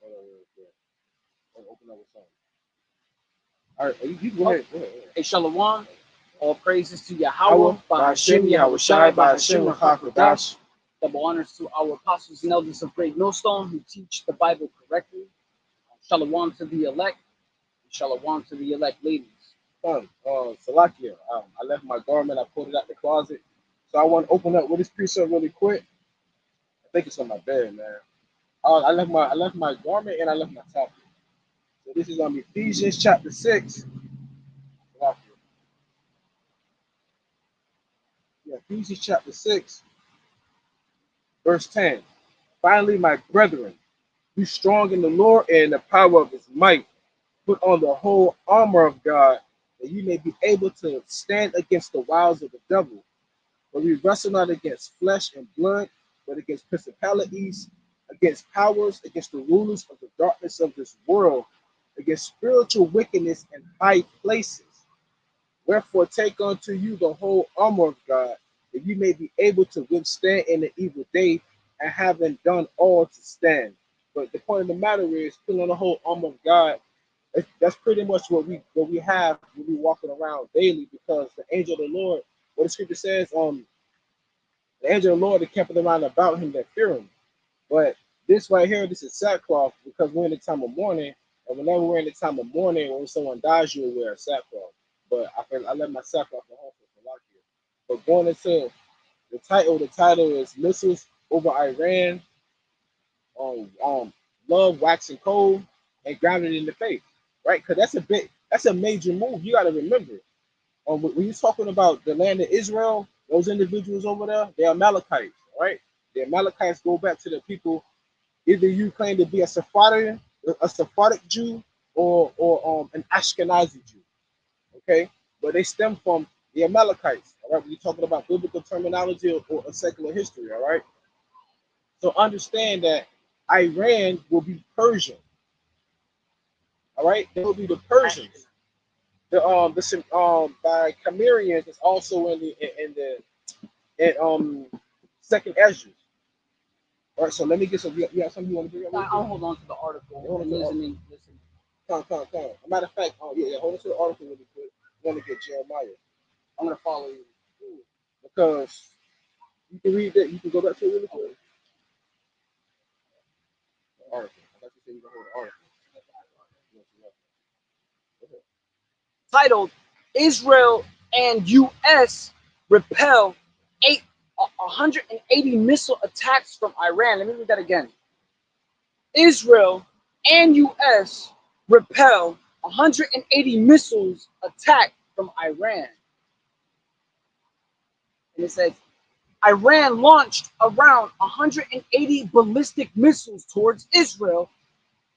Hold on real quick. Open up with something. All right, you go ahead. Go ahead. Hey, Shalom. All praises to Yahweh, Yahawah, by Hashem, Yahawashi, by Hashem, HaKadosh. Double honors to our apostles and elders of Great Millstone who teach the Bible correctly. Shalom to the elect. Shalom to the elect ladies. Salakia, I left my garment. I pulled it out the closet. So I want to open up with this precept really quick. I think it's on my bed, man. I left my garment and I left my top. So this is Ephesians chapter 6. Salakia. Yeah, Ephesians chapter 6, verse 10. Finally, my brethren, be strong in the Lord and the power of his might. Put on the whole armor of God, that you may be able to stand against the wiles of the devil. For we wrestle not against flesh and blood, but against principalities, against powers, against the rulers of the darkness of this world, against spiritual wickedness in high places. Wherefore take unto you the whole armor of God, that you may be able to withstand in the evil day, and having done all to stand. But the point of the matter is, put on the whole armor of God. That's pretty much what we have when we walking around daily, because the angel of the Lord, what the scripture says, the angel of the Lord that kept around about him that fear him. But this right here, this is sackcloth, because we're in the time of mourning, and whenever we're in the time of mourning, when someone dies, you'll wear sackcloth. But I let my sackcloth at home for lock here. But going into the title is Missiles Over Iran, Love Waxing Cold, and Grounded in the Faith. Right? Because that's a major move. You got to remember. When you're talking about the land of Israel, those individuals over there, they're Amalekites, right? The Amalekites go back to the people. Either you claim to be a Sephardic Jew, or an Ashkenazi Jew, okay? But they stem from the Amalekites, all right? When you're talking about biblical terminology or a secular history, all right? So understand that Iran will be Persian, all right? They will be the Persians. By Cimmerians is also in second Ezra. All right, so let me get some. You have something you want to bring up? I'll hold on to the article. Listen. Come. As a matter of fact, hold on to the article really quick. I want to get Jeremiah. I'm gonna follow you because you can read that. You can go back to it really quick. The article. I thought you said you can hold the article. Titled Israel and U.S. repel 180 missile attacks from Iran. Let me read that again. Israel and U.S. repel 180 missiles attacked from Iran. And it says, Iran launched around 180 ballistic missiles towards Israel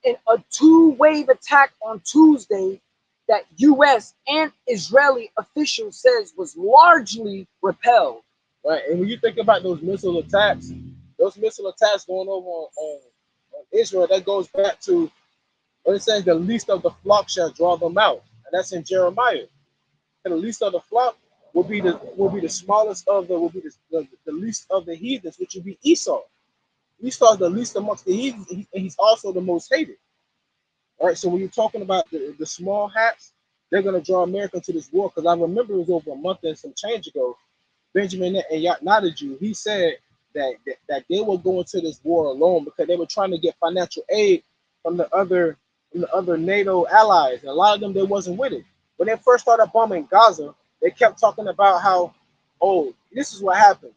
in a two-wave attack on Tuesday that U.S. and Israeli officials says was largely repelled. Right, and when you think about those missile attacks going over on Israel, that goes back to what it says: the least of the flock shall draw them out, and that's in Jeremiah. And the least of the flock will be the smallest of the least of the heathens, which will be Esau. Esau is the least amongst the heathens, and he's also the most hated. All right, so when you're talking about the small hats, they're going to draw America to this war, because I remember it was over a month and some change ago, Benjamin Netanyahu, he said that they were going to this war alone because they were trying to get financial aid from the other NATO allies, and a lot of them, they wasn't with it. When they first started bombing Gaza, they kept talking about how, this is what happens.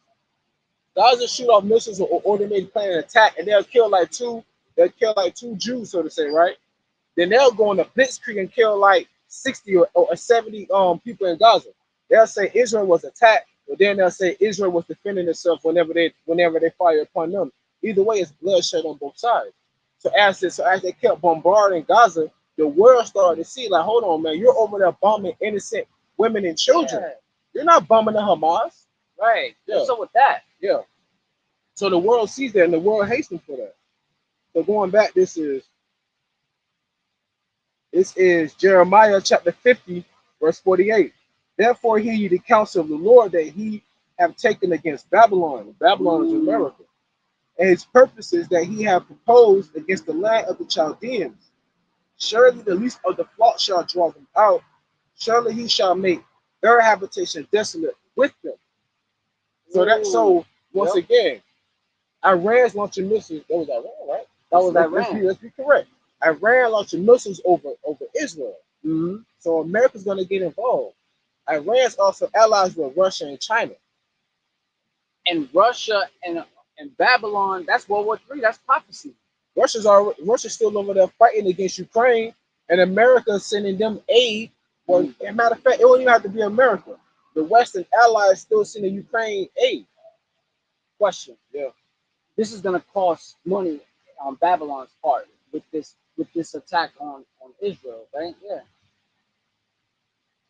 Gaza shoot off missiles or they may plan an attack, and they'll kill like two Jews, so to say, right? Then they'll go in the blitzkrieg and kill like 60 or 70 people in Gaza. They'll say Israel was attacked, but then they'll say Israel was defending itself whenever they fire upon them. Either way, it's bloodshed on both sides. So as they kept bombarding Gaza, the world started to see, like, hold on, man, you're over there bombing innocent women and children. Yeah. You're not bombing the Hamas. Right. Yeah. What's up with that? Yeah. So the world sees that, and the world hates them for that. So going back, this is Jeremiah chapter 50, verse 48. Therefore hear ye the counsel of the Lord that he have taken against Babylon. Babylon is America. and his purposes that he hath proposed against the land of the Chaldeans. Surely the least of the flock shall draw them out. Surely he shall make their habitation desolate with them. So once again, Iran's launching missiles. That was Iran, right? That was Iran. Let's be correct. Iran launching missiles over Israel. Mm-hmm. So America's going to get involved. Iran's also allies with Russia and China. And Russia and Babylon, that's World War III. That's prophecy. Russia's still over there fighting against Ukraine, and America's sending them aid. Well, as a matter of fact, it don't even have to be America. The Western allies still sending Ukraine aid. Question. Yeah. This is going to cost money on Babylon's part with this attack on Israel, right? Yeah.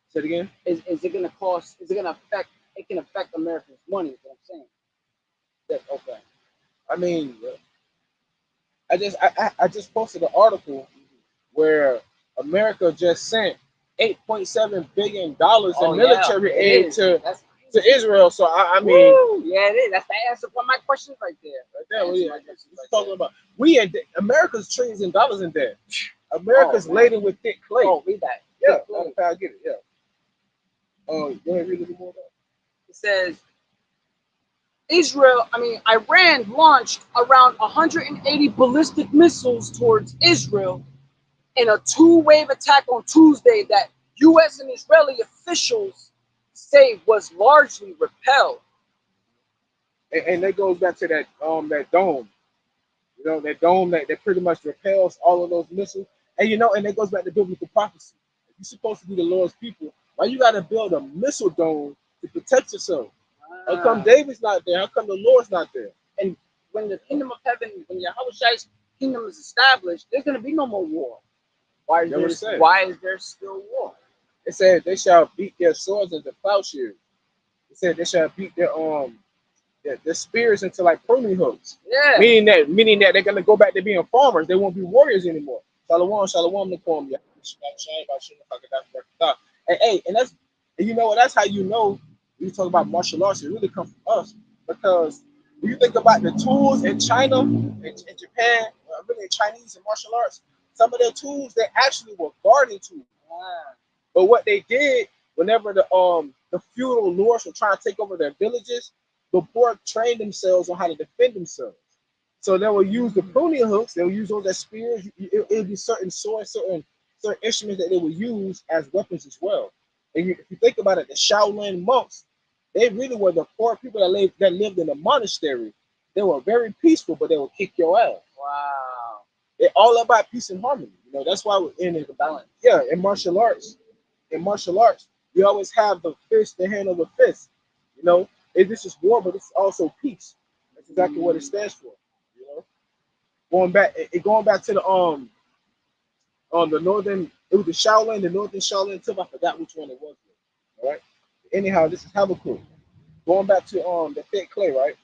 Say it again. Is it going to cost? Is it going to affect? It can affect America's money. Is what I'm saying. That's okay. I mean, I just posted an article where America just sent $8.7 billion in military aid to Israel. So I mean, yeah, it is. That's the answer for my questions right there. Talking about America's trillions in dollars in debt. America's laden with thick clay. Oh, read that. Yeah, I get it. Yeah. You want to read a little more of that? It says Iran launched around 180 ballistic missiles towards Israel in a two-wave attack on Tuesday that U.S. and Israeli officials say was largely repelled. And that goes back to that dome. You know, that dome that pretty much repels all of those missiles. And and that goes back to biblical prophecy. If you're supposed to be the Lord's people, why you gotta build a missile dome to protect yourself? How come David's not there? How come the Lord's not there? And when the kingdom of heaven, when Yahawashi's kingdom is established, there's gonna be no more war. Why is there still war? It said they shall beat their swords into plowshares. It said they shall beat their spears into like pruning hooks. Yeah. Meaning that they're gonna go back to being farmers. They won't be warriors anymore. Shalom, Nakom. And that's how when you talk about martial arts, it really comes from us. Because when you think about the tools in China and in Japan, really in Chinese and martial arts, some of their tools they actually were guarding tools. But what they did, whenever the feudal lords were trying to take over their villages, the poor trained themselves on how to defend themselves. So they will use the pruning hooks, they will use those as spears. It would be certain swords, certain instruments that they would use as weapons as well. And if you think about it, the Shaolin monks, they really were the poor people that lived in a monastery. They were very peaceful, but they would kick your ass. Wow. They're all about peace and harmony. That's why we're in the balance. Yeah, in martial arts, you always have the fist, the hand of the fist. This is war, but it's also peace. That's exactly what it stands for. Going back to the northern, it was the northern Shaolin tip. I forgot which one it was. All right. Anyhow, this is Habakkuk. Going back to the thick clay, right?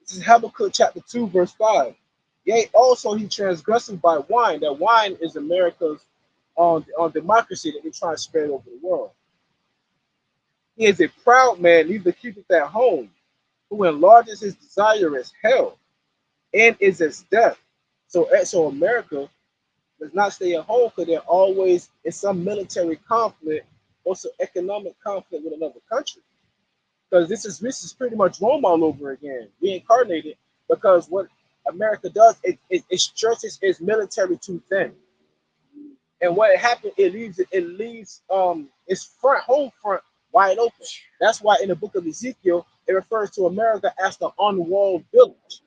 This is Habakkuk chapter 2, verse 5. Yea, also he transgressed by wine. That wine is America's on democracy that they try to spread over the world. He is a proud man, neither keepeth at home, who enlarges his desire as hell, and is as death. So America does not stay at home because they're always in some military conflict or some economic conflict with another country. Because this is pretty much Rome all over again, reincarnated. Because what America does, it stretches its military too thin. And what happened, it leaves its home front wide open. That's why in the book of Ezekiel, it refers to America as the unwalled village.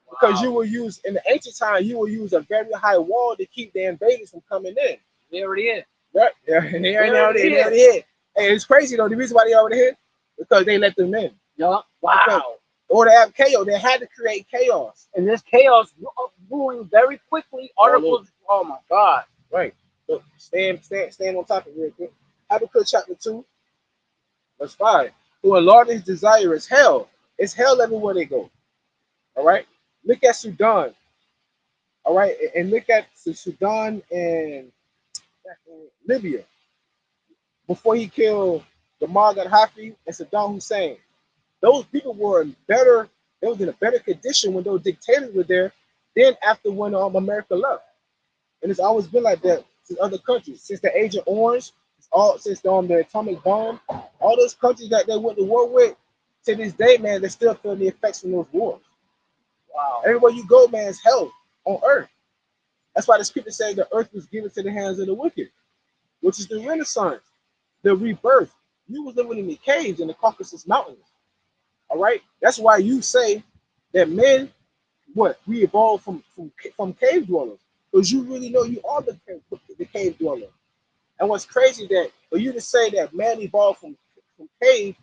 Because you will use, in the ancient time, you will use a very high wall to keep the invaders from coming in. They already hit. Right? Yeah, they already hit. And it's crazy though. The reason why they already hit, because they let them in. Yeah. Wow. Or they have chaos. They had to create chaos. And this chaos brewing very quickly. Articles. Oh my God. Right. So stand on top of it real quick. Habakkuk chapter 2, verse 5. Who enlarge his desire is hell. It's hell everywhere they go. All right. Look at Sudan. All right. And look at Sudan and Libya. Before he killed the Gaddafi and Saddam Hussein. Those people were in better They was in a better condition when those dictators were there than after when America left. And it's always been like that since other countries. Since the Agent Orange, it's all since the atomic bomb, all those countries that they went to war with, to this day, man, they're still feeling the effects from those wars. Wow. Everywhere you go, man, it's hell on earth. That's why the scripture says the earth was given to the hands of the wicked, which is the Renaissance, the rebirth. You was living in the caves in the Caucasus Mountains. All right? That's why you say that men, what, we evolved from cave dwellers. Because you really know you are the cave dweller. And what's crazy that for you to say that man evolved from cave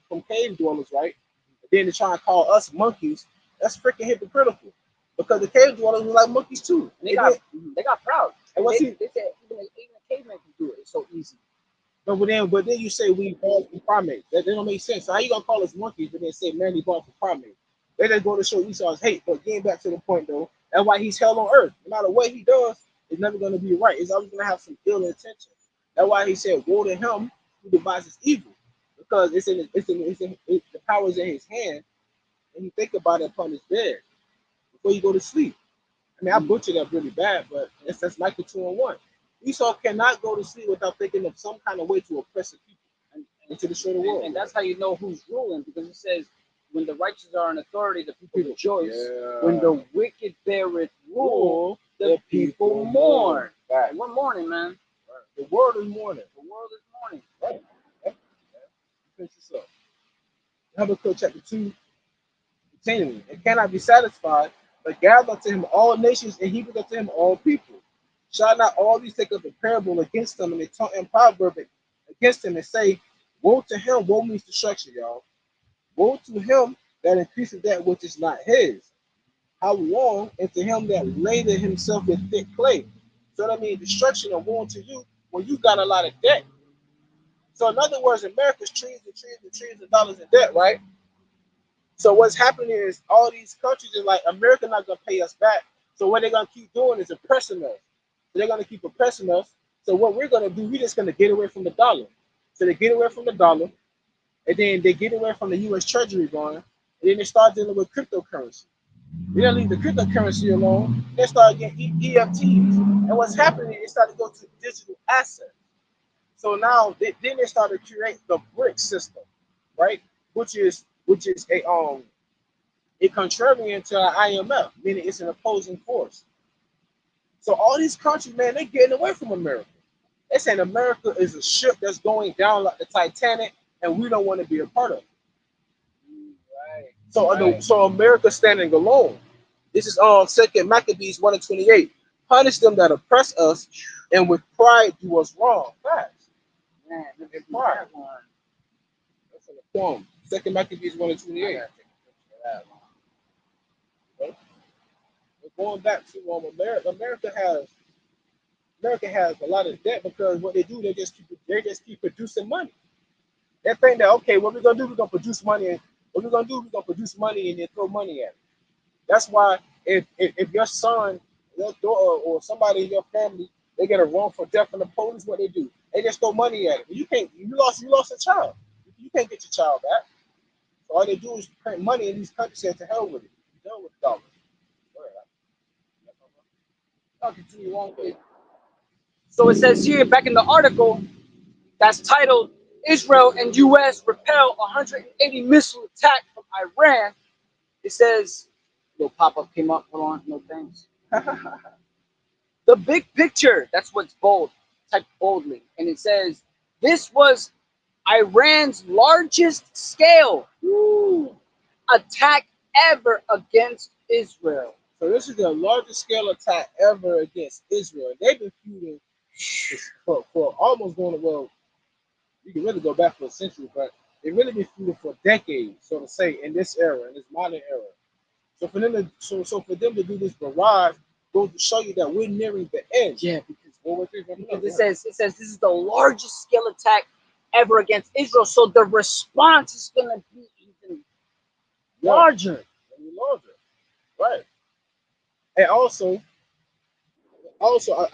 dwellers, right? And then to try and call us monkeys, that's freaking hypocritical. Because the cave dwellers were like monkeys too. And they got proud. And they said even a caveman can do it. It's so easy. But then you say we evolved from primates. That don't make sense. So how you gonna call us monkeys but then say man evolved from primates? They just go to show Esau's hate. But getting back to the point though, that's why he's hell on earth. No matter what he does, it's never gonna be right. It's always gonna have some ill intention. That's why he said, "Woe to him who devises evil," because the power is in his hand, and he think about it upon his bed before you go to sleep. I mean, I butchered that really bad, but that's Micah 2:1. Esau cannot go to sleep without thinking of some kind of way to oppress the people and to destroy the world. And that's how you know who's ruling, because it says, when the righteous are in authority, the people rejoice. Yeah. When the wicked beareth rule, the people mourn. Right. We're mourning, man. Right. The world is mourning. The world is mourning. Right. Yeah. Finish this up. Habakkuk chapter 2, continuing. It cannot be satisfied, but gather unto him all nations, and heap unto him all people. Shall not all these take up a parable against them, and they talk in proverb against him and say, "Woe to him!" Woe means destruction, y'all. Woe to him that increases that which is not his. How long? And to him that laded himself with thick clay. So that means destruction and woe to you when you got a lot of debt. So in other words, America's trillions and trillions and trillions of dollars in debt, right? So what's happening is all these countries are like, America not gonna pay us back. So what they're gonna keep doing is oppressing us. So they're gonna keep oppressing us. So what we're gonna do, we're just gonna get away from the dollar. So they get away from the dollar, and then they get away from the U.S. Treasury bond, and then they start dealing with cryptocurrency. They don't leave the cryptocurrency alone. They start getting EFTs, and what's happening? They start to go to digital assets. So now then they start to create the brick system, right? Which is a contrarian to our IMF, meaning it's an opposing force. So all these countries, man, they're getting away from America. They're saying America is a ship that's going down like the Titanic, and we don't want to be a part of it. Right. So America standing alone. This is 2 Maccabees 1:28. Punish them that oppress us, and with pride do us wrong. Facts. Man, look at pride. That's in the poem. 2 Maccabees 1:28. Okay. Going back to America, America has a lot of debt because what they do, they just keep producing money. They think that, okay, what we're gonna do, we're gonna produce money, and what we're gonna do, we're gonna produce money and then throw money at it. That's why if your son, your daughter, or somebody in your family, they get a wrongful death from the police, what they do? They just throw money at it. You lost a child. You can't get your child back. So all they do is print money in these countries and to hell with it. Hell with dollars. I'll continue on with it. So it says here, back in the article, that's titled, Israel and U.S. repel 180 missile attack from Iran. It says, little pop-up came up, hold on, no thanks. The big picture, that's what's bold, typed boldly. And it says, this was Iran's largest scale attack ever against Israel. So this is the largest scale attack ever against Israel. They've been feuding for almost going to, well, you can really go back for a century, but they've really been feuding for decades, so to say, in this era, in this modern era. So for them to do this barrage goes to show you that we're nearing the end. Yeah, because it says this is the largest scale attack ever against Israel. So the response is gonna be even larger. Right. And also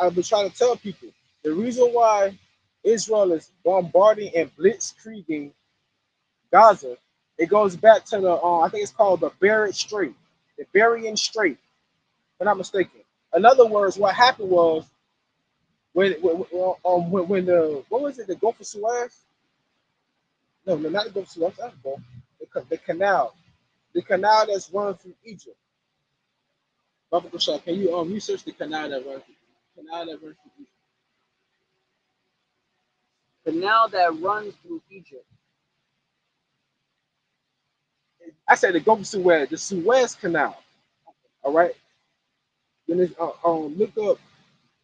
I've been trying to tell people the reason why Israel is bombarding and blitzkrieging Gaza It goes back to the I think it's called the Bering Strait, the Bering Strait, if I'm not mistaken. In other words, what happened was when the what was it, the Gulf of Suez? No, no, not the Gulf of Suez. That's the Gulf. The canal that's running through Egypt. Baba Kushal, can you research the canal that runs through Egypt? Canal that runs through Egypt. I said the Gulf of Suez, the Suez Canal. All right. Then it's, look up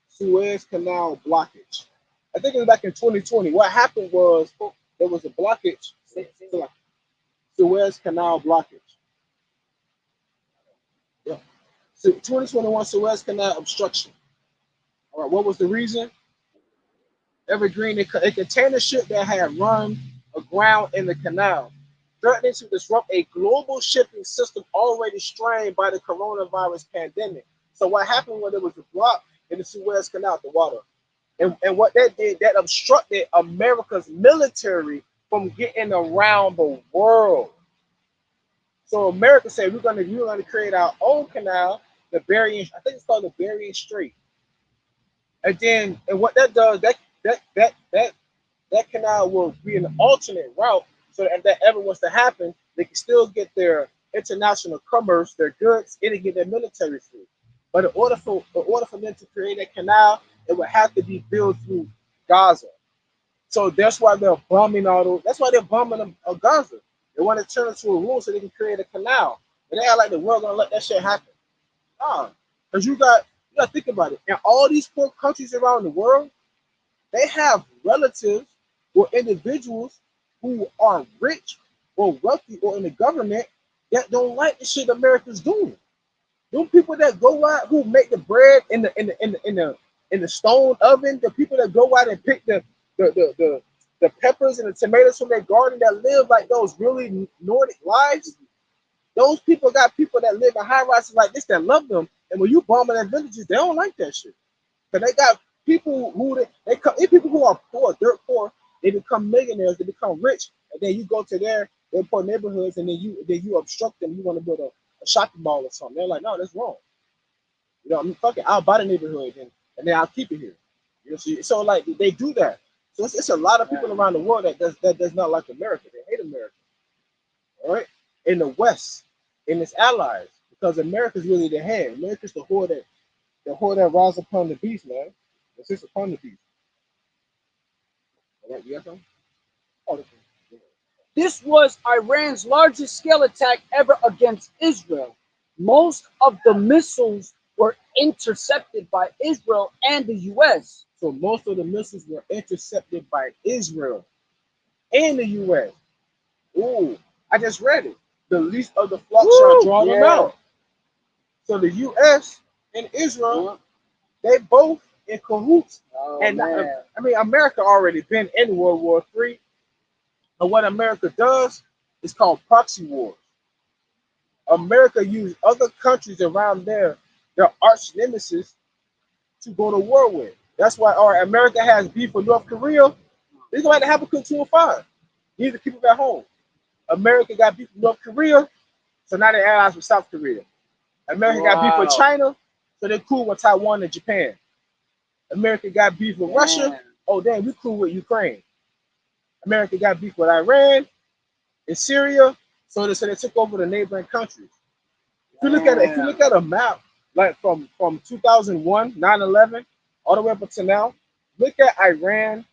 Suez Canal blockage. I think it was back in 2020. What happened was there was a blockage, so Suez Canal blockage. Yeah. So 2021 Suez Canal obstruction. All right. What was the reason? Evergreen, a container ship that had run aground in the canal, threatening to disrupt a global shipping system already strained by the coronavirus pandemic. So what happened when there was a block in the Suez Canal, the water? And what that did, that obstructed America's military from getting around the world. So America said we're gonna create our own canal, the Bering, I think it's called the Bering Strait. And what that does, that canal will be an alternate route so that if that ever was to happen, they can still get their international commerce, their goods, and to get their military through. But in order for them to create a canal, it would have to be built through Gaza. So that's why they're bombing all those. That's why they're bombing Gaza. They want to turn it to a rule so they can create a canal. But they act like the world gonna let that shit happen. Nah, because you got to think about it. In all these poor countries around the world, they have relatives or individuals who are rich or wealthy or in the government that don't like the shit America's doing. Them people that go out who make the bread in the stone oven, the people that go out and pick the peppers and the tomatoes from their garden that live like those really Nordic lives. Those people got people that live in high rises like this that love them. And when you bombing their villages, they don't like that shit. Because they got people who they come, people who are poor, dirt poor, they become millionaires, they become rich, and then you go to their poor neighborhoods and then you obstruct them. You want to build a shopping mall or something. They're like, no, that's wrong. You know, I mean, fuck it, I'll buy the neighborhood and then I'll keep it here. You know, so like they do that. So it's a lot of people around the world that does not like America. They hate America. All right, in the West, in its allies, because America's really the head. America's the whore that rides upon the beast, man. It sits upon the beast. All right, you got something? Oh, this one. This was Iran's largest scale attack ever against Israel. Most of the missiles were intercepted by Israel and the US. So most of the missiles were intercepted by Israel and the U.S. Ooh, I just read it. The least of the flock shall draw them out. So the U.S. and Israel, they both in cahoots. And I mean, America already been in World War III. And what America does is called proxy wars. America used other countries around their arch nemesis to go to war with. That's why America has beef with North Korea. They're going to have a Habakkuk 2:5. You need to keep it at home. America got beef with North Korea, so now they're allies with South Korea. America got beef with China, so they're cool with Taiwan and Japan. America got beef with Russia. Oh, damn, we cool with Ukraine. America got beef with Iran and Syria, so they took over the neighboring countries. If you look at a map, like from 2001, 9/11, all the way up until now, look at Iran,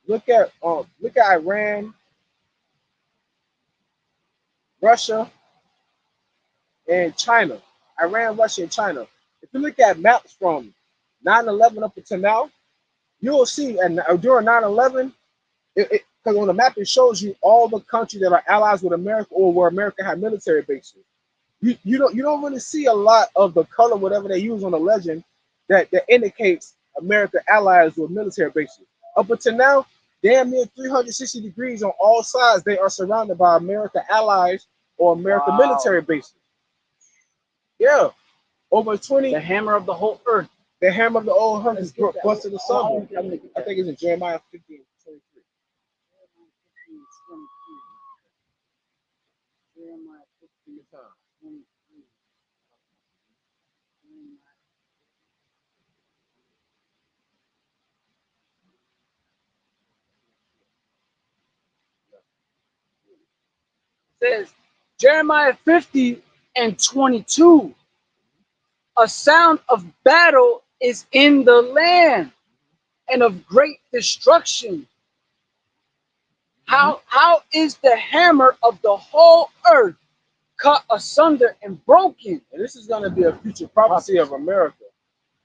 look at Iran, Russia, and China. Iran, Russia, and China. If you look at maps from 9/11 up until now, you'll see, and during 9/11, because on the map it shows you all the countries that are allies with America or where America had military bases. You don't really see a lot of the color, whatever they use on the legend, that indicates America allies with military bases. Up until now, damn near 360 degrees on all sides, they are surrounded by America allies or American military bases. Yeah, over 20. The hammer of the whole earth. The hammer of the old earth is busted the summer. I think it's in Jeremiah 15:23. says Jeremiah 50:22. A sound of battle is in the land and of great destruction. How is the hammer of the whole earth cut asunder and broken? And this is going to be a future prophecy of America.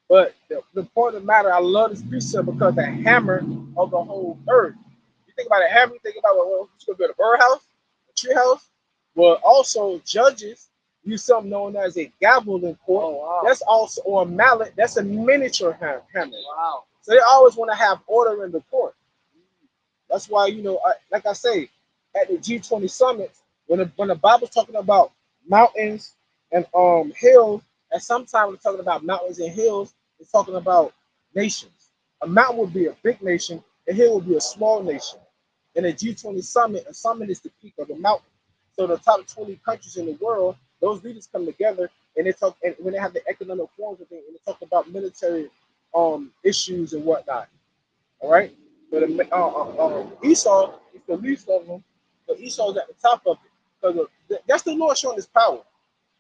But the point of the matter, I love this precept because the hammer of the whole earth. You think about a hammer, you think about what's going to be a birdhouse, a tree house. Well, also judges use something known as a gavel in court. Oh, wow. That's also, or a mallet. That's a miniature hammer. Wow. So they always want to have order in the court. That's why, you know, like I say, at the G20 summits, when the Bible's talking about mountains and hills, and sometimes it's talking about mountains and hills, it's talking about nations. A mountain would be a big nation, a hill would be a small nation. In a G20 summit, a summit is the peak of the mountain. So the top 20 countries in the world, those leaders come together and they talk, and when they have the economic forums and they talk about military issues and whatnot. All right. But Esau is the least of them, but Esau is at the top of it. Because that's the Lord showing his power.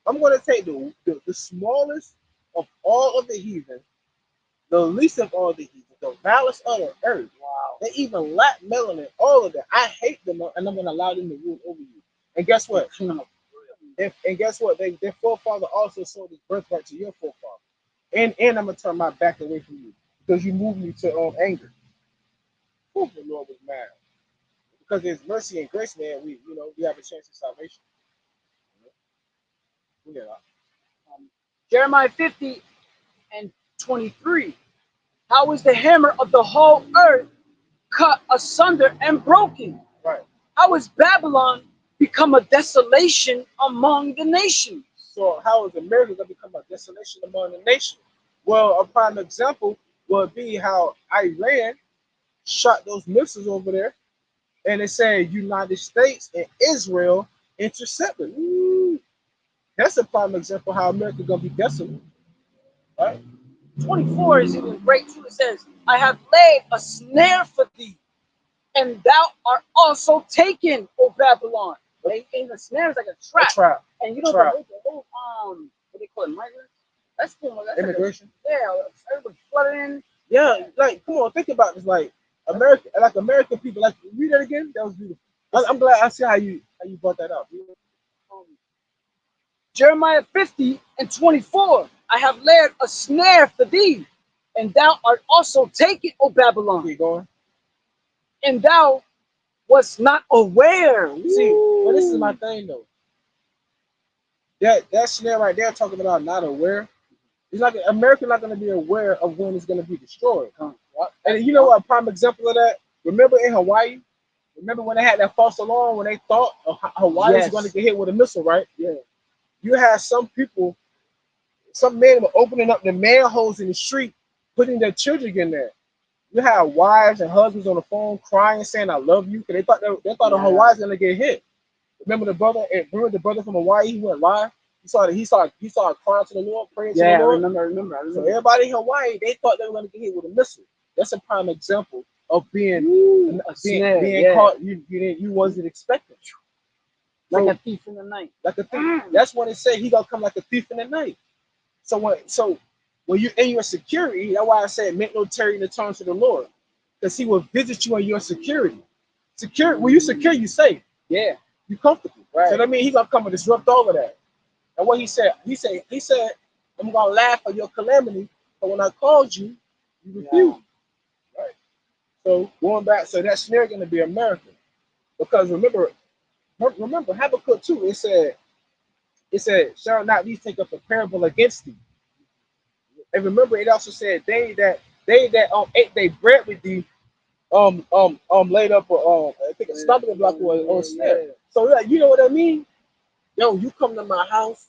I'm going to take the smallest of all of the heathen, the least of all the heathen, the vilest of the earth. Wow. They even lack melanin, all of that. I hate them, and I'm going to allow them to rule over you. And guess what? And guess what? Their forefather also sold his birthright to your forefather. And I'm going to turn my back away from you because you moved me to anger. The Lord was mad because there's mercy and grace, man. We have a chance of salvation. Yeah. Jeremiah 50:23. How is the hammer of the whole earth cut asunder and broken? Right. How is Babylon become a desolation among the nations? So how is America going to become a desolation among the nations? Well, a prime example would be how Iran shot those missiles over there, and it said United States and Israel intercepted. Ooh. That's a prime example how America gonna be desolate, right? 24 is even great too. It says, I have laid a snare for thee, and thou art also taken, O Babylon. And the snare is like a trap. A trap. And you know trap. the whole what they call it, migrants? That's immigration. Like everybody flooding in. Yeah, like come on, think about this. Like American people, like read that again. That was beautiful. I'm glad I see how you brought that up. Jeremiah 50:24. I have laid a snare for thee, and thou art also taken, O Babylon. Keep going. And thou was not aware. See, but this is my thing though. That snare right there talking about not aware. It's like America not going to be aware of when it's going to be destroyed. And you know what? A prime example of that. Remember in Hawaii? Remember when they had that false alarm when they thought Hawaii was going to get hit with a missile, right? Yeah. You had some people, some men were opening up the manholes in the street, putting their children in there. You had wives and husbands on the phone crying, saying "I love you," because they thought Hawaii was going to get hit. Remember the brother from Hawaii? He went live. He saw crying to the Lord, praying to the Lord. I remember. So everybody in Hawaii, they thought they were going to get hit with a missile. That's a prime example of being caught. You wasn't expecting. Like a thief in the night. Like a thief. That's when it said he gonna come like a thief in the night. So when you're in your security, that's why I said make no tarry to turn to the Lord, because He will visit you in your security. When you secure, you safe. Yeah. You comfortable. Right. So that means He gonna come and disrupt all of that. And what He said, I'm gonna laugh at your calamity, but when I called you, you refused. Yeah. Right. So going back, so that snare gonna be America, because remember Habakkuk 2. It said, shall not these take up a parable against thee? And remember, it also said they that ate their bread with thee laid up I think a stumbling block or snare. Yeah. So like, you know what I mean? Yo, you come to my house,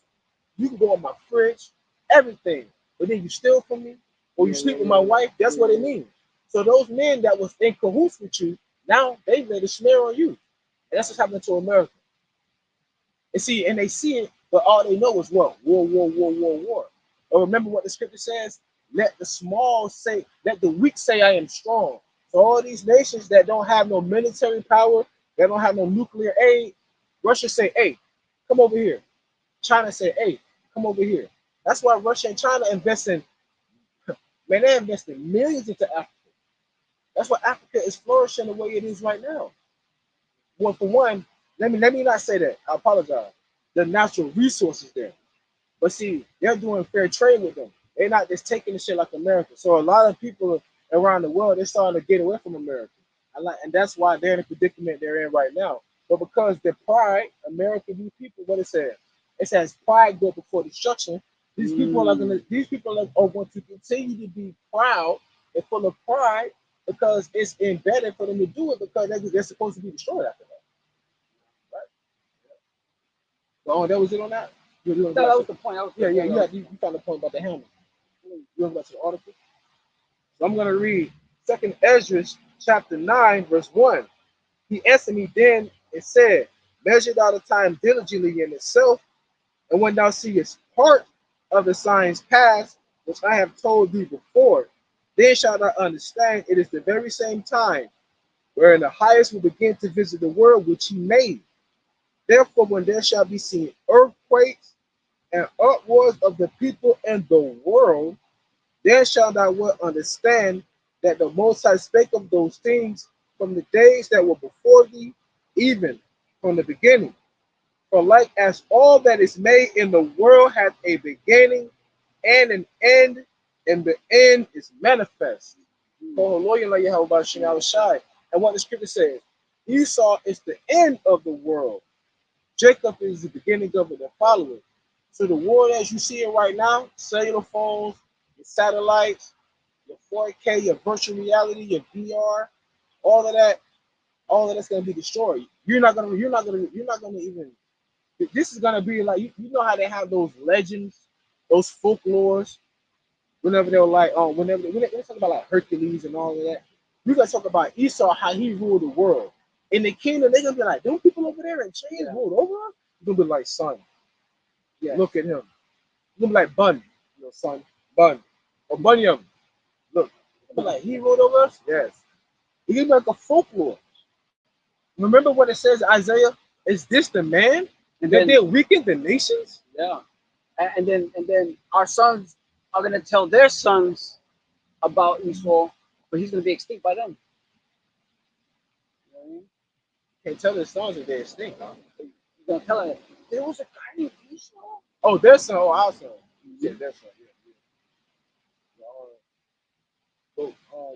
you can go in my fridge, everything, but then you steal from me or you sleep with my wife. That's what it means. So those men that was in cahoots with you, now they laid a snare on you, and that's what's happening to America. And they see it, but all they know is what? War. Or remember what the scripture says? Let the weak say I am strong. So all these nations that don't have no military power, that don't have no nuclear aid, Russia say, hey, come over here. China say, hey, come over here. That's why Russia and China invest in, man, they invest in millions into Africa. That's why Africa is flourishing the way it is right now. Well, for one, let me not say that. I apologize. The natural resources there. But see, they're doing fair trade with them. They're not just taking the shit like America. So a lot of people around the world, they're starting to get away from America. And that's why they're in the predicament they're in right now. But because the pride, America, these people, what it says? It says pride go before destruction. These people are going to continue to be proud and full of pride because it's embedded for them to do it because they're supposed to be destroyed after that. Right? So that was it on that? That was the point. You found the point about the helmet. You want to go to the article? So I'm going to read 2nd Ezra chapter 9, verse 1. He answered me then and said, measure thou the time diligently in itself, and when thou seest part of the signs past, which I have told thee before, then shalt thou understand it is the very same time wherein the highest will begin to visit the world which he made. Therefore, when there shall be seen earthquakes and upwards of the people in the world, then shalt thou well understand that the Most High spake of those things from the days that were before thee, even from the beginning. For like as all that is made in the world hath a beginning and an end, and the end is manifest. YAHAWASHI. And what the scripture says, Esau is the end of the world. Jacob is the beginning of it and following. So the world as you see it right now, cellular phones, your satellites, your 4K, your virtual reality, your VR, all of that's gonna be destroyed. You're not gonna even. This is gonna be like you know how they have those legends, those folklores. Whenever they're like, whenever they talk about like Hercules and all of that, we gotta talk about Esau, how he ruled the world. In the kingdom, they're gonna be like, them people over there in chains ruled over us. You're gonna be like, son, look at him. You're gonna be like Bun, son, Bun, or Bunyam. Look, you're like he ruled over us. Yes, he gave me like a folklore. Remember what it says, Isaiah? Is this the man? And then they weaken the nations? Yeah. And then our sons are gonna tell their sons about Esau, but he's gonna be extinct by them. You know what I mean? Can't tell their sons that they're extinct, huh? He's gonna tell them there was a guy named Esau. Oh, their son, our son. Yeah, their son. Yeah.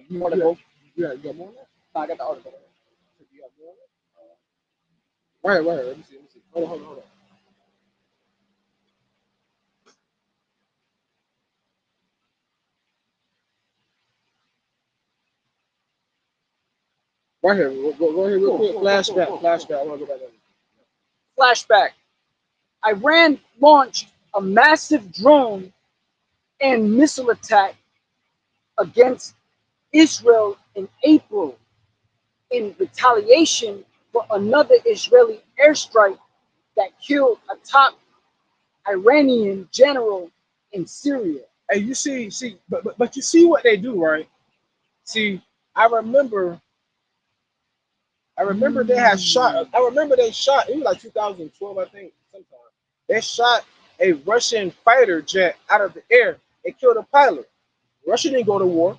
You want to go? You got more on that? No, I got the article. You got more on that? Right. Let me see. Hold on. Right here. Go ahead real quick. Flashback. I want to go back there. Flashback. Iran launched a massive drone and missile attack against Israel in April in retaliation for another Israeli airstrike that killed a top Iranian general in Syria. And you see, but you see what they do, right? See, I remember they had shot. I remember they shot. It was like 2012, I think. Sometime they shot a Russian fighter jet out of the air and killed a pilot. Russia didn't go to war.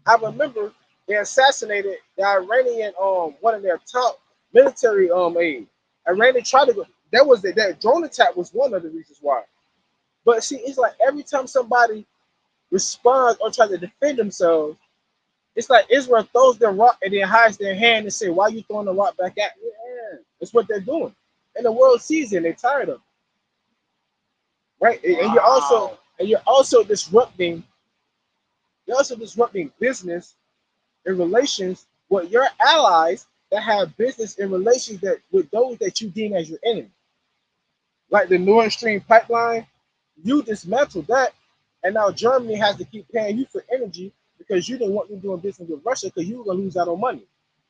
I remember they assassinated the Iranian one of their top military aides. Iran tried to go. That drone attack was one of the reasons why. But see, it's like every time somebody responds or tries to defend themselves, it's like Israel throws their rock and then hides their hand and say, "Why are you throwing the rock back at me?" Yeah, that's what they're doing, and the world sees it. And they're tired of it, right? Wow. And you're also disrupting. You're also disrupting business and relations with your allies that have business and relations that with those that you deem as your enemy. Like the Nord Stream pipeline, you dismantled that, and now Germany has to keep paying you for energy because you didn't want them doing business with Russia because you were gonna lose out on money.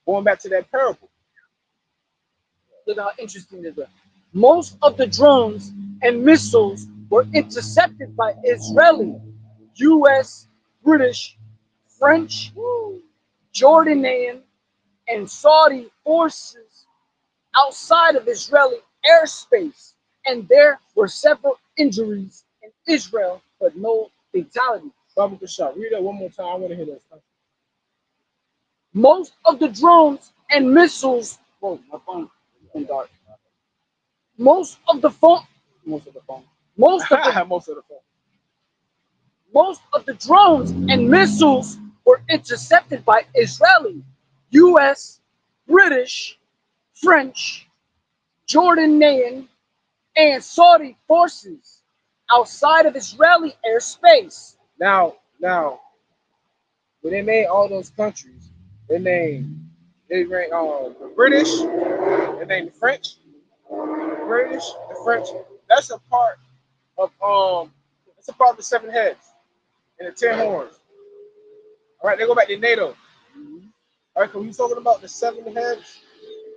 Going back to that parable. Look how interesting this is. Most of the drones and missiles were intercepted by Israeli, US, British, French, Jordanian, and Saudi forces outside of Israeli airspace, and there were several injuries in Israel, but no fatalities. Baba Kasha, read that one more time. I want to hear this. Most of the drones and missiles. Whoa, my phone went dark. Most of the phone. Most of the phone. Most of the most of the phone. Most of the drones and missiles were intercepted by Israeli, U.S., British, French, Jordanian, and Saudi forces outside of Israeli airspace. Now, when they made all those countries, they named the British, they named the French, the British, the French. That's a part of it's a part of the 7 heads and the 10 horns. All right, they go back to NATO. All right, so we talking about the 7 heads.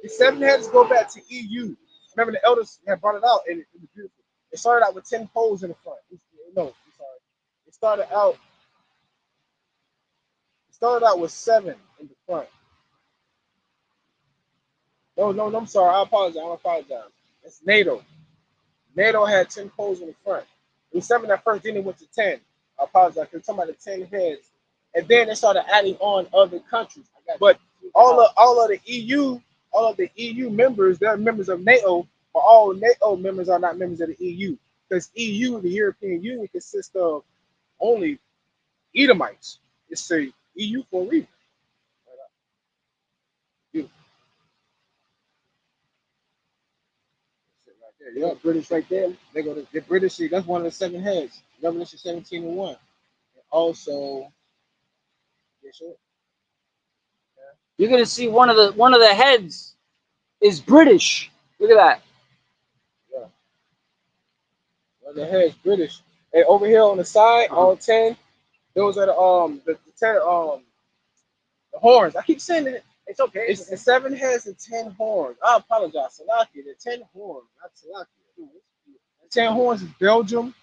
The 7 heads go back to EU. Remember the elders had brought it out, and it was beautiful. It started out with 10 poles in the front. No, I'm sorry. It started out with 7 in the front. No, I'm sorry. I apologize. It's NATO. NATO had 10 poles in the front. It was 7 at first, then it went to 10. I apologize. We're talking about the 10 heads. And then they started adding on other countries. But all of the EU members, they're members of NATO, but all NATO members are not members of the EU. Because EU, the European Union, consists of only Edomites. It's the EU for a reason. Yeah, British right there. They go to the British. That's one of the 7 heads. Revelation 17:1. And also, yeah, sure. You're gonna see one of the heads is British. Look at that. Yeah. One of the heads British. And over here on the side, all 10. Those are the 10 the horns. I keep saying it. It's okay. It's the 7 heads and 10 horns. I apologize, Salaki. The 10 horns, not Salaki. The 10 horns is Belgium,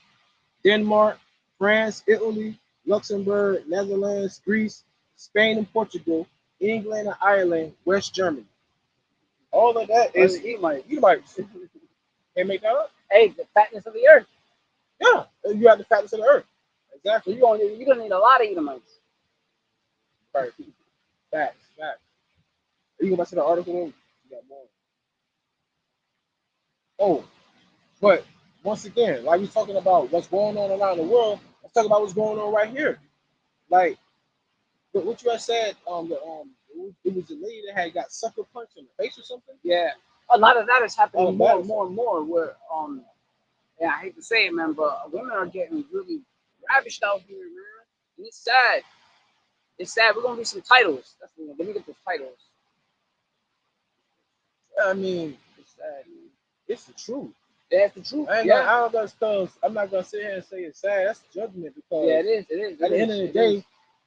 Denmark, France, Italy, Luxembourg, Netherlands, Greece, Spain and Portugal, England and Ireland, West Germany. All of that is Edomites. Can't make that up. Hey, the fatness of the earth. Yeah, you have the fatness of the earth. Exactly. You're gonna need a lot of Edomites. Right. Facts. You go back to the article, you got more. Oh, but once again, like we're talking about what's going on around the world, let's talk about what's going on right here. Like what you had said, it was a lady that had got sucker punched in the face or something. Yeah, a lot of that is happening more and more. Where yeah, I hate to say it, man, but women are getting really ravished out here, man, and it's sad. It's sad. We're gonna read some titles. Let me get the titles. I mean, it's sad. It's the truth. That's the truth. I'm not gonna sit here and say it's sad. That's judgment because yeah, it is. At the end of the day,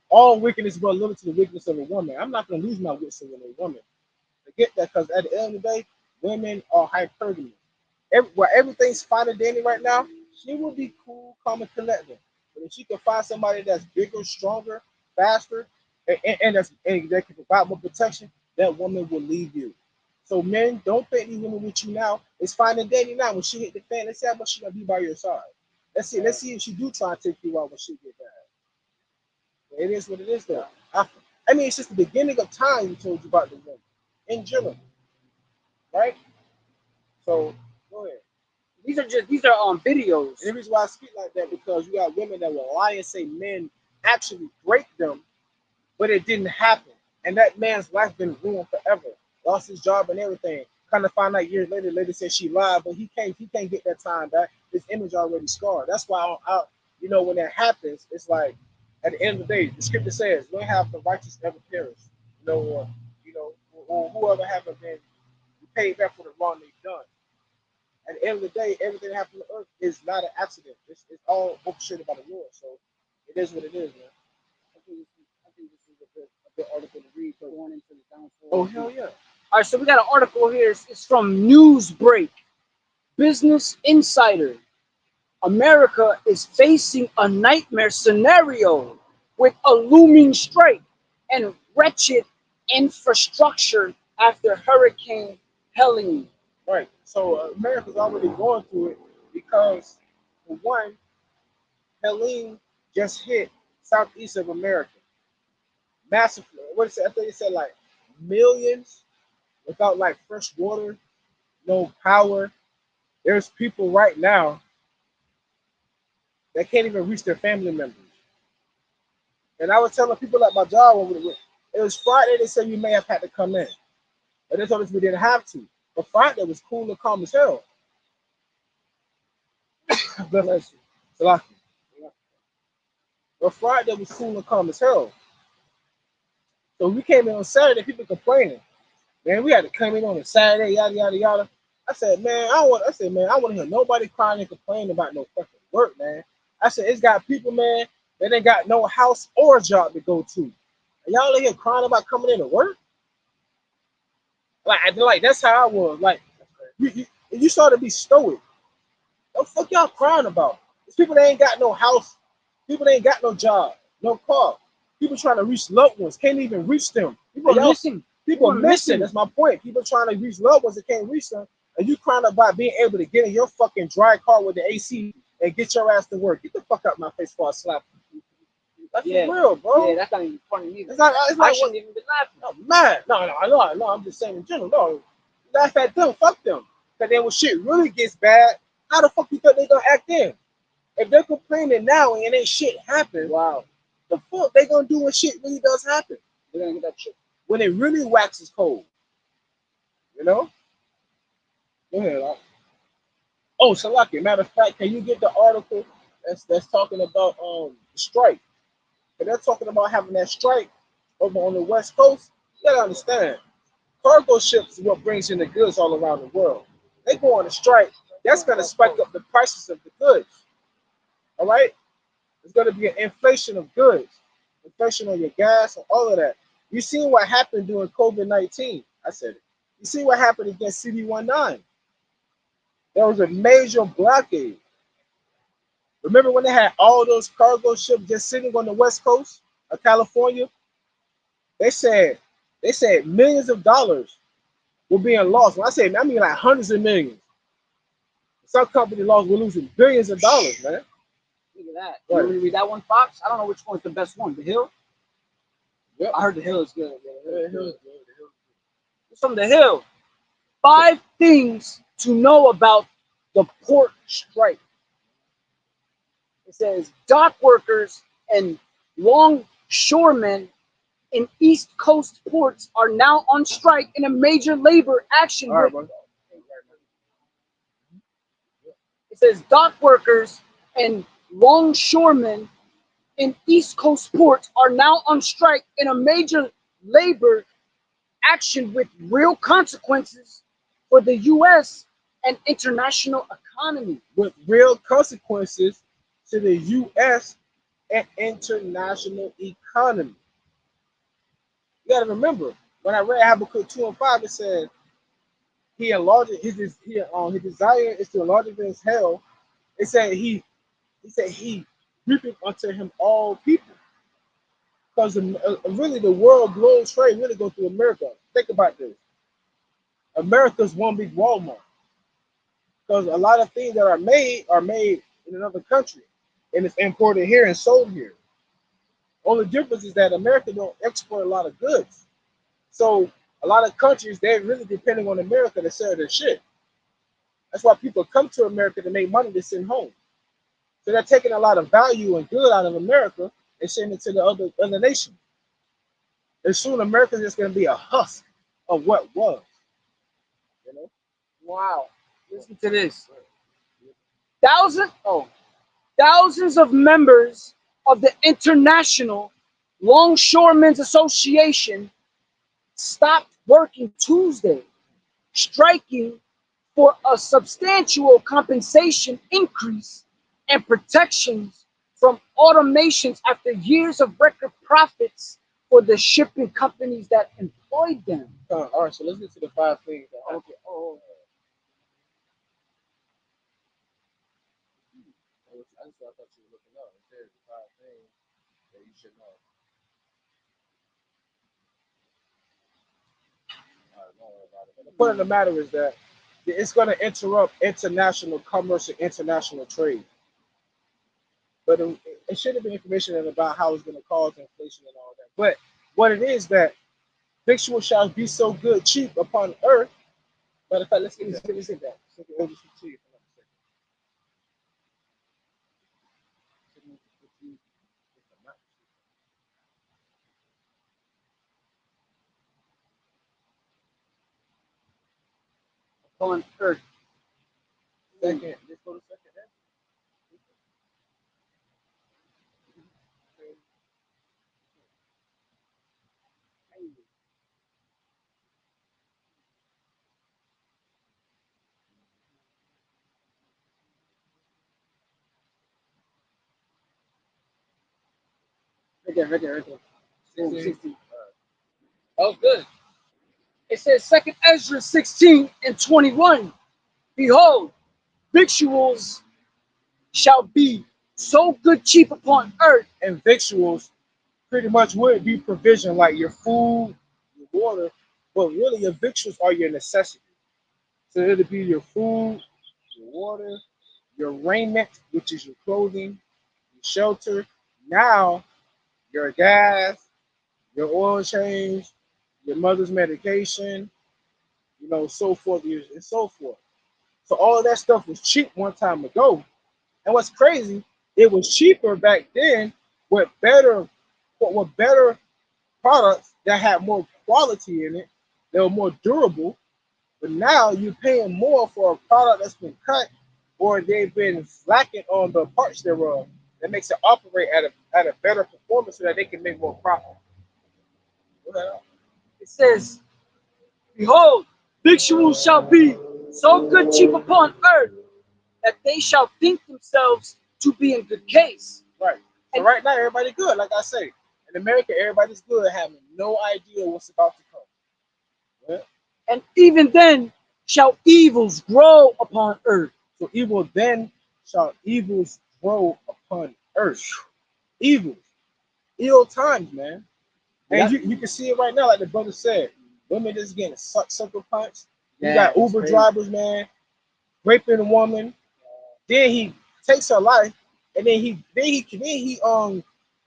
all wickedness will limit to the weakness of a woman. I'm not gonna lose my wits over a woman. Forget that, because at the end of the day, women are hypergamous. Where everything's fine and dandy right now, she will be cool, calm, and collected. But if she can find somebody that's bigger, stronger, faster, and that can provide more protection, that woman will leave you. So men, don't think these women with you now. It's fine and dandy now. When she hit the fan, let's see how much she gonna be by your side. Let's see if she do try to take you out when she get bad. It is what it is though. I mean, it's just the beginning of time we told you about the woman in general. Right? So go ahead. These are videos. And the reason why I speak like that, because you got women that will lie and say men actually break them, but it didn't happen. And that man's life been ruined forever. Lost his job and everything. Kind of find out years later, lady said she lied, but he can't get that time back. His image already scarred. That's why when that happens, it's like at the end of the day, the scripture says, "Don't have the righteous ever perish." Or whoever haven't been paid back for the wrong they've done. At the end of the day, everything that happens on earth is not an accident. It's all orchestrated by the Lord. So it is what it is, man. I think this is a good article to read going into the downfall. Oh, hell yeah. All right, so we got an article here. It's from Newsbreak, Business Insider. America is facing a nightmare scenario with a looming strike and wretched infrastructure after Hurricane Helene. Right. So America's already going through it because, for one, Helene just hit southeast of America. Massive. What is it? I think it said like millions without like fresh water, no power. There's people right now that can't even reach their family members. And I was telling people at my job, it was Friday, they said you may have had to come in. And they told us we didn't have to. But Friday was cool and calm as hell. Bless you. Salaki. But Friday was cool and calm as hell. So we came in on Saturday, people complaining. Man, we had to come in on a Saturday, yada yada yada. I said, man, I want to hear nobody crying and complaining about no fucking work, man. I said, it's got people, man, that ain't got no house or job to go to. And y'all in here crying about coming in to work? Like that's how I was. Like, you started to be stoic. What the fuck y'all crying about? It's people that ain't got no house, people that ain't got no job, no car. People trying to reach loved ones, can't even reach them. People are missing. People are missing. That's my point. People trying to reach loved ones that can't reach them, and you crying about being able to get in your fucking dry car with the AC and get your ass to work. Get the fuck out my face before I slap you. That's for real, bro. Yeah, that's not even funny either. It's not I shouldn't even be laughing. No, man. No, I'm just saying in general. No, laugh at them. Fuck them. Because then when shit really gets bad, how the fuck you think they gonna act then? If they're complaining now and ain't shit happen, Wow. the fuck they gonna do when shit really does happen? They're gonna get that shit. When it really waxes cold. You know? Go ahead. Oh, Salaki, matter of fact, can you get the article that's talking about the strike? And they're talking about having that strike over on the West Coast. You gotta understand, cargo ships is what brings in the goods all around the world. They go on a strike, that's gonna spike up the prices of the goods. All right? There's gonna be an inflation of goods, inflation on your gas, and all of that. You seen what happened during COVID-19. I said it. You see what happened against CD19. There was a major blockade. Remember when they had all those cargo ships just sitting on the west coast of California? They said millions of dollars were being lost. When I say, I mean like hundreds of millions. Some company lost, we're losing billions of dollars, man. Look at that. Right. You read that one, Fox? I don't know which one's the best one. The Hill? Yep. I heard The Hill is good. Yeah, the Hill is good. It's from The Hill. 5 things to know about the port strike. It says dock workers and longshoremen in East Coast ports are now on strike in a major labor action. All right, bro. It says dock workers and longshoremen in East Coast ports are now on strike in a major labor action with real consequences for the U.S. and international economy. With real consequences to the U.S. and international economy. You gotta remember, when I read Habakkuk 2 and 5, it said he enlarged his desire is to enlarge against hell. It said he reapeth unto him all people. Because really the world globe trade really goes through America. Think about this. America's one big Walmart. Because a lot of things that are made in another country. And it's imported here and sold here. Only difference is that America don't export a lot of goods. So a lot of countries, they're really depending on America to sell their shit. That's why people come to America to make money to send home. So they're taking a lot of value and good out of America and sending it to the other nations. And soon America's just going to be a husk of what was. You know? Wow. Listen to this. Thousands of members of the International Longshoremen's Association stopped working Tuesday, striking for a substantial compensation increase and protections from automations after years of record profits for the shipping companies that employed them. All right, so let's get to the 5 things. Okay. Oh. I thought you were looking up. It says 5 things that you should know. All right, The point of the matter is that it's going to interrupt international commerce and international trade. But it should have been information about how it's going to cause inflation and all that. But what it is that victual shall be so good, cheap upon earth. Matter of fact, let's get that. Let's get that. Let's get over to you. upon earth. Second, let's go to second. Right there. Boom, 16. Oh, good. It says 2nd Ezra 16 and 21. Behold, victuals shall be so good cheap upon earth. And victuals pretty much would be provision like your food, your water, but really your victuals are your necessities. So it'll be your food, your water, your raiment, which is your clothing, your shelter. Now your gas, your oil change, your mother's medication, so forth and so forth. So all of that stuff was cheap one time ago. And what's crazy, it was cheaper back then with better products that had more quality in it. They were more durable. But now you're paying more for a product that's been cut or they've been slacking on the parts thereof. That makes it operate at a better performance so that they can make more profit. It says, behold, victuals shall be so good cheap upon earth that they shall think themselves to be in good case. Right. So And right now everybody good, like I say. In America, everybody's good, having no idea what's about to come. Yeah? and even then shall evils grow upon earth. So evils grow upon earth. Evils. Ill times, man. And you can see it right now, like the brother said. Women just getting sucker punched. You got Uber drivers, man, raping a woman. Then he takes her life, and then he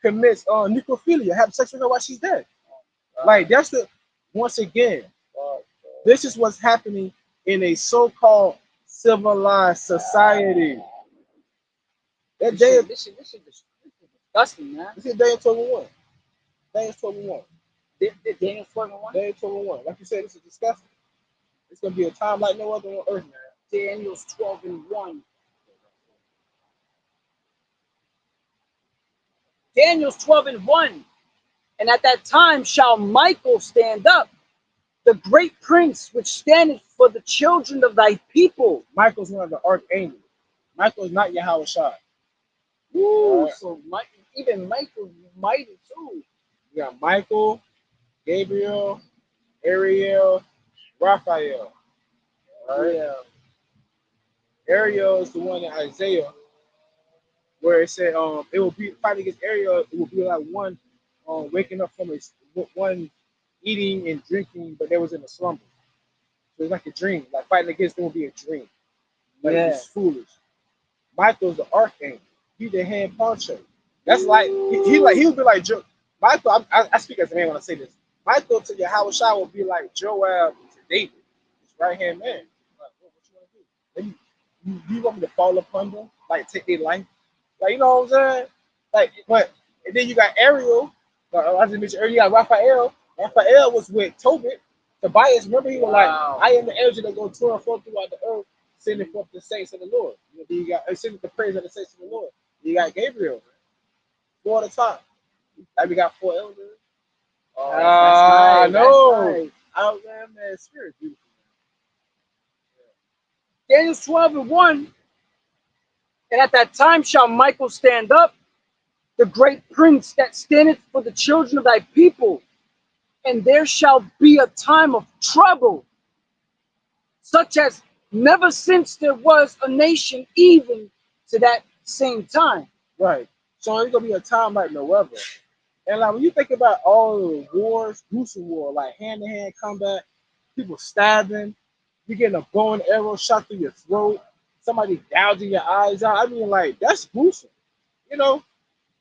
commits necrophilia, have sex with her while she's dead. Like that's once again, this is what's happening in a so-called civilized society. That day, This is disgusting, man. this is Daniel 12:1. Daniel 12:1. Daniel 12:1. Daniel 12:1. Like you said, this is disgusting. It's gonna be a time like no other on earth, man. Daniel's 12:1. Daniel's 12:1. And at that time shall Michael stand up, the great prince which standeth for the children of thy people. Michael's one of the archangels. Michael is not YAHAWASHI. Woo! So even Michael mighty too. You got Michael, Gabriel, Ariel, Raphael. Yeah. Ariel is the one in Isaiah where it said it will be fighting against Ariel. It will be like one waking up from one eating and drinking, but they was in a slumber. So it's like a dream. Like fighting against them will be a dream. Like it's foolish. Michael's the archangel. He the head honcho. That's like he would be like Joe. Michael. I speak as a man when I say this. Michael to YAHAWASHI will be like Joab to David, his right hand man. Like, what you want to do? You want me to fall upon them? Like take their life? Like you know what I'm saying? Like, but and then you got Ariel. I just mentioned earlier. You got Raphael. Raphael was with Tobit. Tobias. Remember he was like, I am the angel that go to and fro throughout the earth, sending forth the saints of the Lord. You got sending the praise of the saints of the Lord. You got Gabriel. 4 at a time. Like we got 4 elders. Oh, that's nice. No. Nice. Out there, man, spirit beautiful. Daniel 12:1. And at that time shall Michael stand up, the great prince that standeth for the children of thy people, and there shall be a time of trouble, such as never since there was a nation even to that same time. Right. So it's gonna be a time like no other. And like when you think about all the wars, gruesome war, like hand-to-hand combat, people stabbing, you getting a bow and arrow shot through your throat, somebody gouging your eyes out. I mean, like, that's gruesome. You know,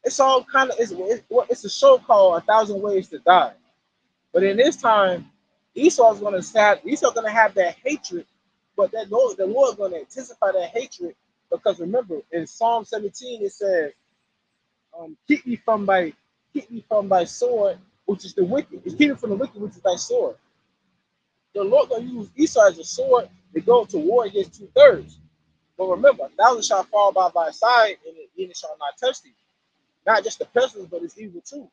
it's all kind of it's a show called A Thousand Ways to Die. But in this time, Esau's gonna have that hatred, but the Lord's gonna intensify that hatred because remember in Psalm 17 it says, keep me from thy sword, which is the wicked. Keep me from the wicked, which is thy sword. The Lord gonna use Esau as a sword to go to war against 2/3. But remember, 1,000 shall fall by thy side, and it shall not touch thee. Not just the pestilence, but it's evil too.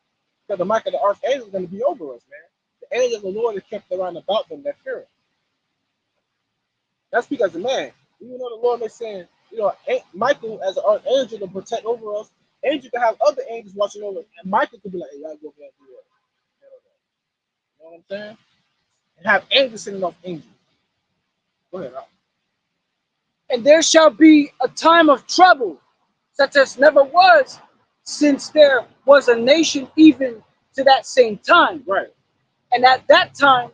Because the might of the archangel is going to be over us, man. The angel of the Lord is kept around about them that fear him. That's because, man, even though the Lord is saying, Michael as an archangel to protect over us, angel can have other angels watching over, and Michael could be like, hey, y'all go there and do that. You know what I'm saying? And have angels sending off angels. Go ahead, Al. And there shall be a time of trouble, such as never was, since there was a nation even to that same time. Right. And at that time,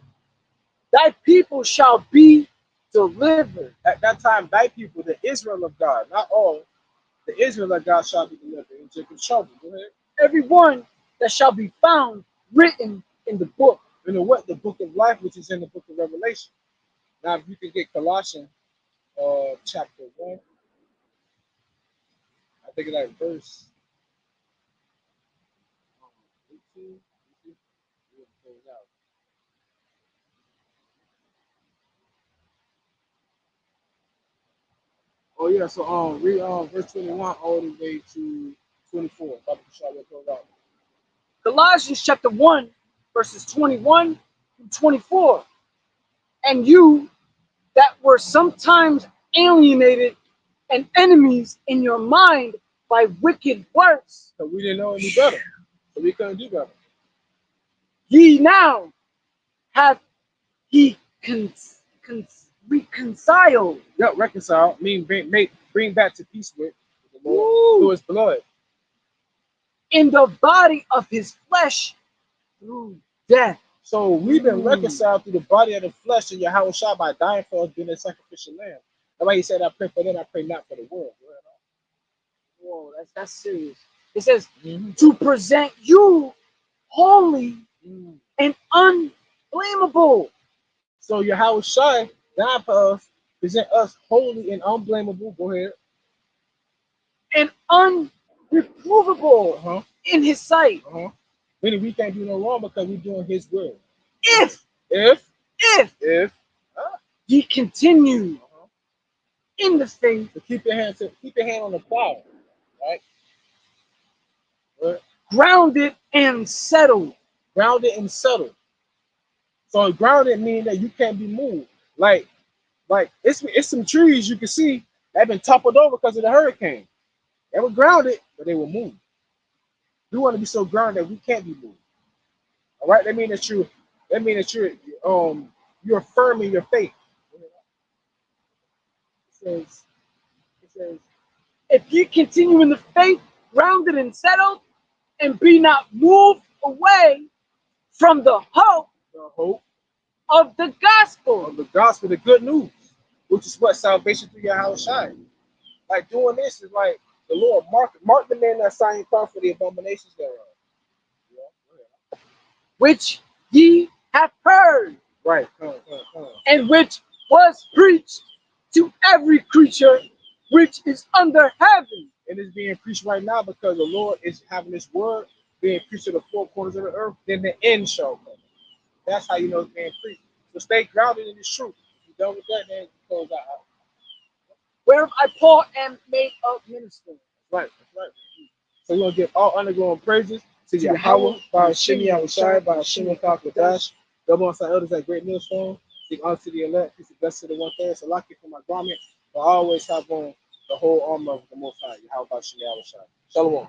thy people shall be delivered. At that time, thy people, the Israel of God, not all, the Israel of God shall be delivered in Jacob's trouble. Go ahead. Every one that shall be found written in the book. You know what? The book of life, which is in the book of Revelation. Now, if you can get Colossians chapter 1, I think it's like verse 18. Oh yeah, so read verse 21 all the way to 24. Colossians chapter 1, verses 21 through 24. And you that were sometimes alienated and enemies in your mind by wicked works. So we didn't know any better. So we couldn't do better. Ye now have he reconciled. Yep, reconcile mean bring back to peace with the Lord through his blood. In the body of his flesh through death. So we've been reconciled through the body of the flesh of YAHAWASHI by dying for us, being a sacrificial lamb. That's why he said, I pray for them, I pray not for the world. Whoa, that's serious. It says, to present you holy and unblameable. So YAHAWASHI died for us, present us holy and unblameable. Go ahead. And unreprovable in his sight. Meaning we can't do no wrong because we're doing his will. If ye continue in the faith, so keep your hand on the plow, right? Grounded and settled. Grounded and settled. So grounded means that you can't be moved. Like it's some trees you can see that have been toppled over because of the hurricane. They were grounded, but they were moved. We want to be so grounded that we can't be moved. All right, that means that you're firm in your faith. It says, if you continue in the faith, grounded and settled, and be not moved away from the hope of the gospel. The good news, which is what salvation through YAHAWASHI. Like doing this is like the Lord mark the man that signed for the abominations thereof. Which ye have heard. Right. And which was preached to every creature which is under heaven. And it's being preached right now because the Lord is having this word being preached to the four corners of the earth. Then the end shall come. That's how you know it's being preached. So stay grounded in this truth. If you're done with that, then close out. Whereof I, Paul, am made of minister. Right. So we're going to give all undergoing praises to Yahawah, by Shimi Yahushai, by Shimi QADASH, double on elders at Great Millstone, the honor to the elect, peace and blessing to the one third, so lock it for my garment, but I always have on the whole armor of the Most High, Yahawah by Shimi Yahushai. Shalom.